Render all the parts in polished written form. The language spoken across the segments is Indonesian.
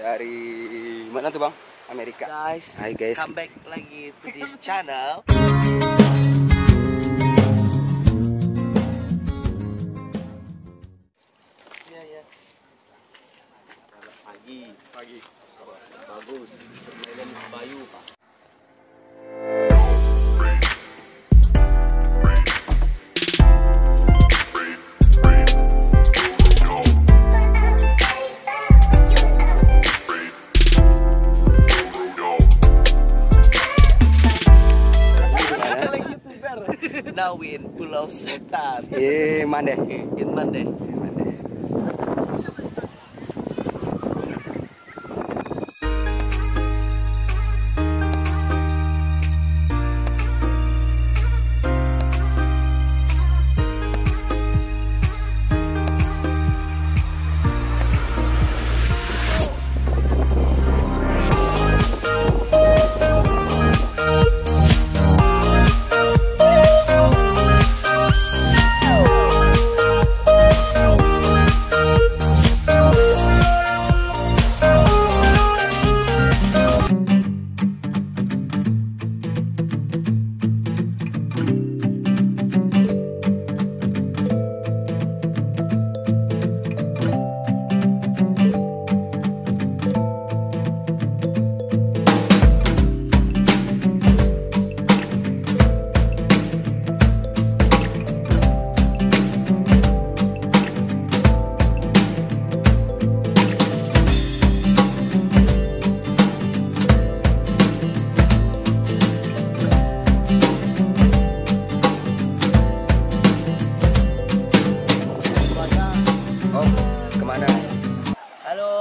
Dari mana tuh Bang? Amerika. Guys, Hai guys. come back lagi to this channel. Ya. Pagi. Bagus. Permainan Bayu, Pak. Now we in Pulau Setan. Mandeh. In Mandeh.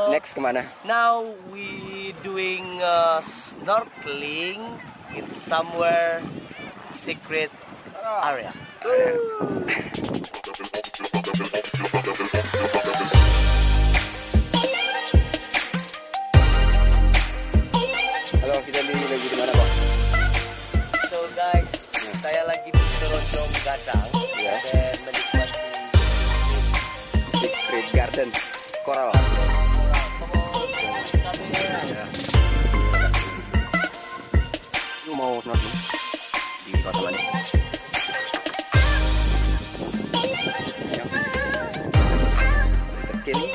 Next kemana? Now we doing snorkeling in somewhere secret area. Halo, kita lagi di mana, Bang? So guys, saya lagi di Keseruan Gadang dan menikmati Secret Garden Coral. Lu mau snorkeling di kawasan mana? Keling.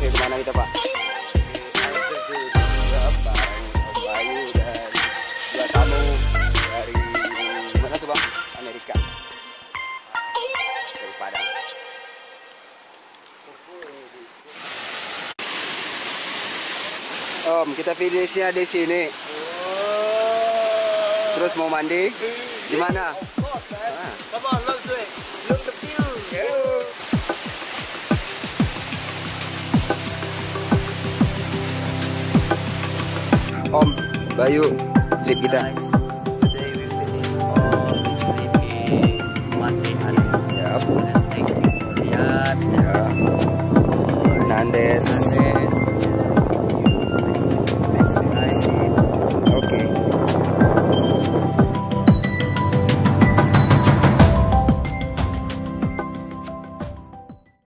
Kemana kita Pak? Bareng Bayu dan dua tamu dari mana tuh Bang? Amerika. Dari Padang. Om, kita finishnya di sini. Terus mau mandi di mana? Come on, look to it. Look the view. Om, Bayu, trip kita. Today we finish all this trip in Mandeh. Ya, And thank you for Riyadh. Nandes.